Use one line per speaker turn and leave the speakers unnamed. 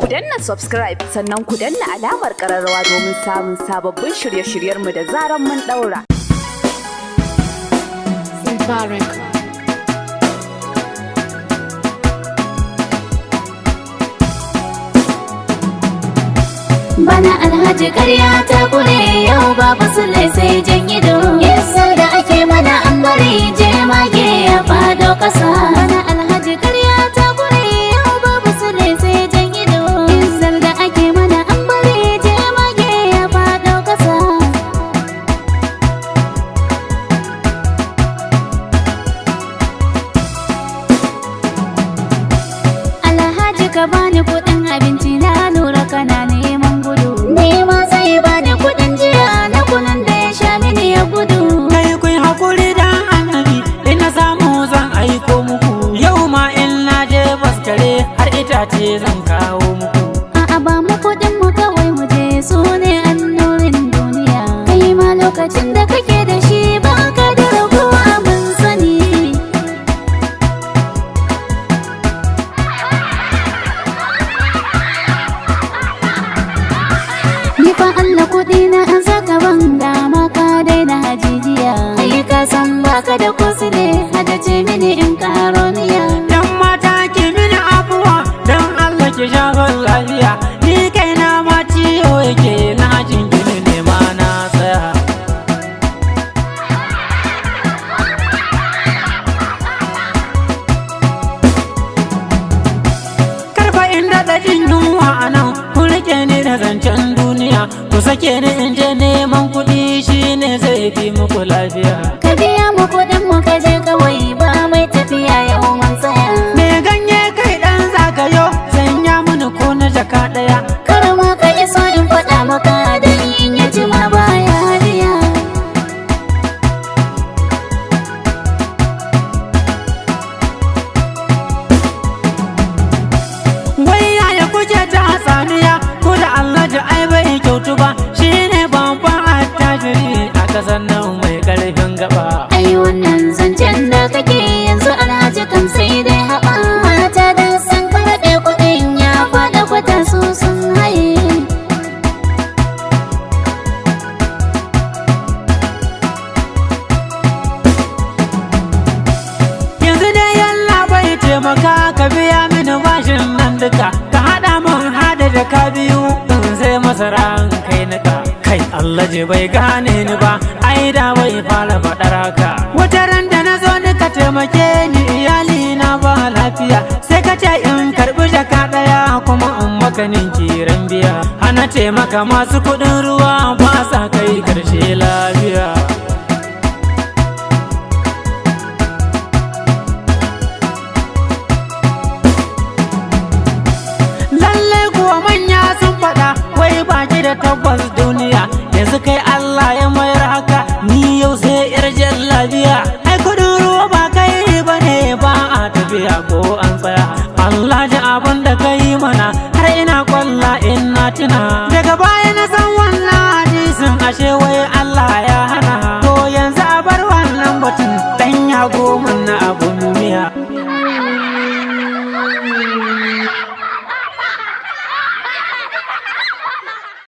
Ku danna subscribe sannan ku danna alamar ƙararrawa domin samun sababbin shirye-shiryenmu da zaran mun ɗaura.
Bana alhaji ƙarya ta kure yau babu sule sai jan ido. Yasa da ake mana an bari je mage ya fado ƙasa. Bana alhaji ƙarya ta kure yau babu sule sai jan ido. Yasa da ake mana an bari je mage ya fado ƙasa. Alhaji ka bani kuɗin abinci na lura kana neman gudu. Nema zai bani kuɗin jiya na kunan da ya sha mini ya gudu.
Kai kun hakuri dan annabi ina samu zan aiko muku. Yau ma in na je baskare har itace zan kawo muku.
A'a ba mu kuɗin mu kawai mu je su ne annorin duniya. Kai ma lokacin da kake da shi ba ka da ragowa mun sani. Ni fa Allah kuɗi na an saka ban dama ka daina hajijiya. Kai ka san baka da kusure hada ce mini in karo niya.
Yan mata ki mini afuwa dan Allah ki shafar lafiya. Ni kaina ma ciwo yake na jingini ne ma na tsaya. Karfa inda da jin yunwa a nan kun rike ni da zancen duniya. Ku sake ni in je neman kuɗi shine zai fi muku lafiya.
Ka biya mu kuɗin mu ka je kawai ba mai tafiya yau mun tsaya.
Me ganye kai dan zagayo sanya mini ko na jaka ɗaya.
Kar ma ka iso in faɗa maka dan in ya ji ma baya biya.
Wai yaya kuke ta hatsaniya ko da Allah ji ai bai kyautu ba. Shine babban attajiri a kasan nan mai karfin gaba.
Ai wannan zancen da kake yanzu alhaji kam sai dai haɓa. Mata da san karɓe kuɗin ya faɗa kwata su sun haye.
Yanzu dai yalla bai taimaka ka biya mini bashin nan duka. Ka haɗa min hada jaka biyu in sai masara in kai nika. Kai Allah ji bai gane ni ba ai da bai fara faɗar haka. Wata ran da na zo ni ka taimake ni iyali na ba lafiya. Sai ka ce in karɓi jaka ɗaya kuma in maka ninkiran biya. Hana taimaka masu kuɗin ruwa ba sa kai karshe lafiya. Lallai kuwa manya sun faɗa wai baki da tabbas duniya. Yanzu kai Allah ya mayar haka ni yau sai yar jallabiya. Ai kudin ruwa ba kai ba ne ba a tafiya ko an tsaya. Allah ji abin da kai mana har ina kwalla in na tuna.